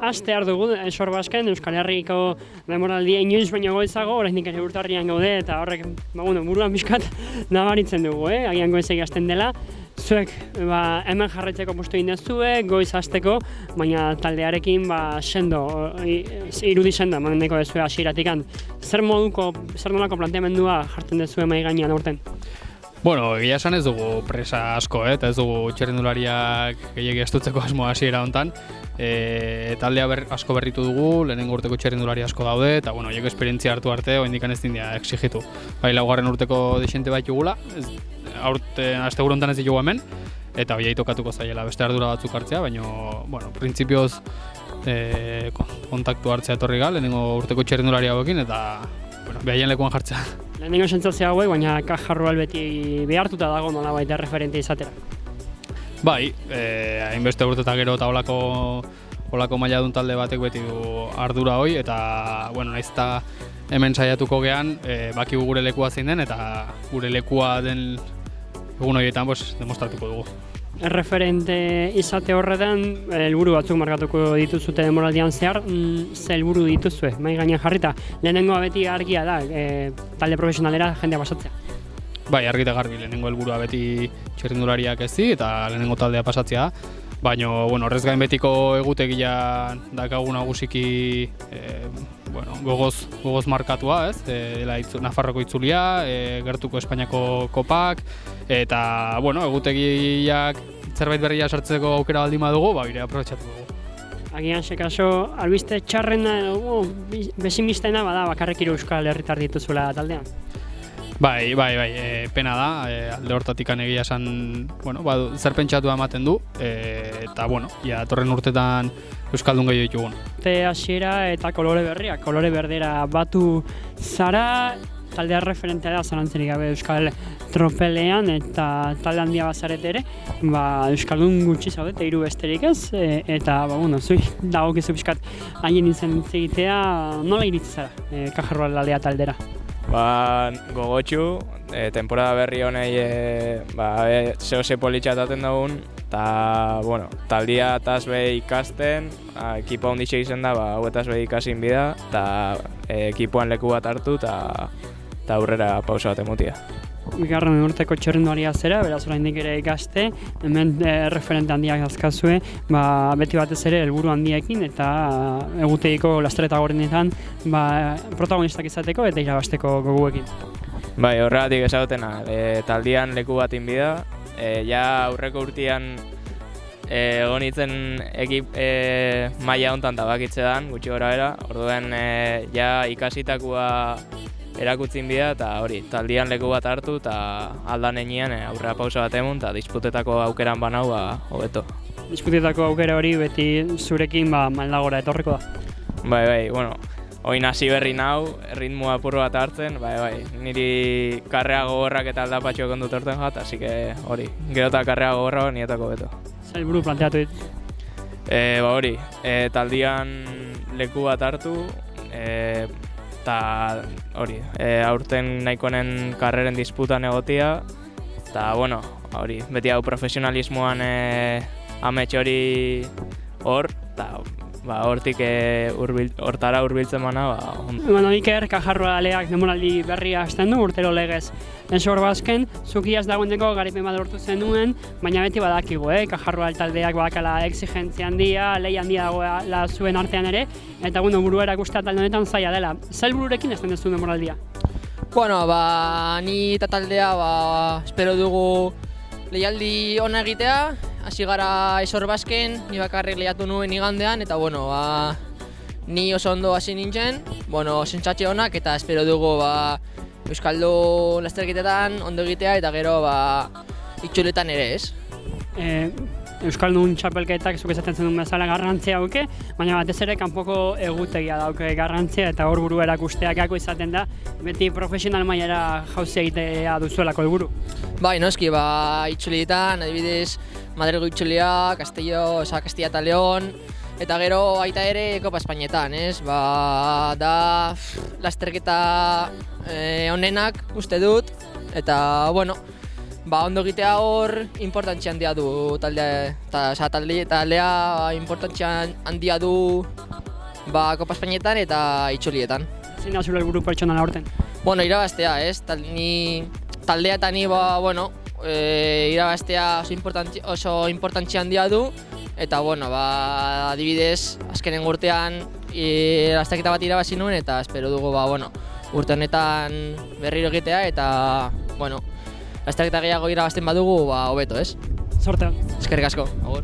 aste dugu Sorbasken Euskal Herriko denboraldia inoiz baino goizago, oraindik ere urtarrian gaude eta horrek buruan pixkat nabaritzen dugu, agian goizegi hasten dela. Zuek hemen jarraitzeko postu egin duzue, goiz hasteko, baina taldearekin sendo, irudi sendo eman nahiko duzue hasieratikan. Zer nolako planteamendua jartzen duzue mahai gainean aurten? Bueno, egia esan ez dugu presa asko, eta ez dugu txirrindulariak gehiegi estutzeko asmoa hasiera hontan. Taldea asko berritu dugu, lehenengo urteko txirrindulari asko daude, eta horiek esperientzia hartu arte, oraindik ez dindia exigitu. Bai, laugarren urteko desente baitugula, asteburu hontan ez ditugu hemen, eta horiei tokatuko zaiela beste ardura batzuk hartzea, baina, printzipioz kontaktu hartzea etorri gal, lehenengo urteko txirrindulari hauekin, eta behaien lekuan jartzea. Lehenengo sentsazio hauek, baina Kajarrual beti behartuta dago nolabait referente izatera. Bai, hainbeste urte eta gero eta olako mailadun talde batek beti du ardura hoi, eta nahiz eta hemen saiatuko gean, bakigu gure lekua zein den, eta gure lekua den egun horietan demostratuko dugu. Erreferente izate horretan, helburu batzuk markatuko dituzute denboraldian zehar, ze helburu dituzue, mahai gainean jarrita. Lehenengoa beti argia da, talde profesionalera jendea pasatzea. Bai, argi eta garbi, lehenengo helburua beti txirrindulariak ezi eta lehenengo taldea pasatzea. Baina, horrez gain betiko egutegia dakagu nagusiki gogoz markatua, ez? Nafarroko itzulia, gertuko Espainiako kopak, eta, egutegiak zerbait berria sartzeko aukera baldin badugu, bire aprobetxatu dugu. Agian sekaso, albiste txarrena, besimistena bada bakarrik Euskal Herritar dituzuela taldean. Bai, pena da, alde hortatik egia esan, zer pentsatua ematen du, eta, torren urtetan Euskaldun gehiago ditugun. Hasiera eta kolore berriak, kolore berdera batu zara, taldea referentea da zarantzerik gabe Euskal tropelean eta talde handia bazaret ere, Euskaldun gutxi zaudete, 3 besterik ez, eta, zui dagokizu pixkat haien izen hitz egitea, nola iritsi zara Kajarrual aldea taldera? Gogotxu, temporada berri honei zehose politxataten dugun, eta taldia taz behi ikasten, ekipoa onditxe izen da, hauetaz behi ikasin bida, eta ekipoan leku bat hartu eta aurrera pausa bat emutia. Bigarren urteko txirrinduaria zera, beraz oraindik ere gazte, hemen referente handiak azkazue, beti batez ere helburu handiekin eta egutegiko lastereta gordinetan protagonistak izateko eta irabasteko goguekin. Bai, horregatik ezagutena, taldian leku bat inbida, aurreko urtean egon itzen maila hontan tabakitzean, gutxi gora bera, orduen ikasitakoa erakutzin bida eta taldian leku bat hartu eta aldan enean aurrera pausa bat emun eta disputetako aukeran banau hobeto. Disputetako aukera hori beti zurekin maldagora etorriko da? Bai, oin hasi berri nau, ritmo apur bat hartzen, niri karrea gogorrak eta aldapatxo kondut horten jat, así que gero eta karrea gogorra nietako beto. Zer helburu planteatu dit? Taldian leku bat hartu, eta aurten nahikonen karreren disputan egotia, eta beti hau profesionalismoan amets hori hor, eta hortik hortara hurbiltzen bana. Iker, Kajarrualeak denboraldi berria hasten du, urtero legez Sorbasken, zuk iaz dagoeneko garaipen bat lortu zenuen, baina beti badakigu, Kajarrual taldeak badakala exigentzia handia, lehi handia dagoela zuen artean ere, eta burua erakustea talde honetan zaila dela. Zer helbururekin hasten duzu denboraldia? Ni eta taldea espero dugu lehialdi ona egitea, hasi gara Sorbasken, ni bakarrik lehiatu nuen igandean, eta ni oso ondo hasi nintzen, sentsazio onak, eta espero dugu Euskaldu lasterketetan ondo egitea, eta gero itxuletan ere ez. Euskaldun txapelketak zuk esaten zenun bezala garrantzia dauke, baina batez ere kanpoko egutegia dauke garrantzia eta hor burua erakustea gako izaten da, beti profesional mailara jauzi egitea duzuelako helburu. Bai, noski, itxulietan, adibidez, Madrilgo itxulia, Castilla eta León, eta gero aita ere Kopa Espainietan, ez? Da lasterketa onenak uste dut, eta ondo egitea hor importantzia handia du taldea, taldea importantzia handia du Kopa Espainietan eta itzulietan. Zein da zure helburu pertsonala aurten? Bueno, irabaztea, ez? Ni taldea eta ni irabaztea oso importantzia handia du eta adibidez azkenen urtean azterketa bat irabazi nuen eta espero dugu urte honetan berriro egitea eta azterketa gehiago irabazten badugu hobeto, ez? Sorte on. Eskerrik asko. Agur.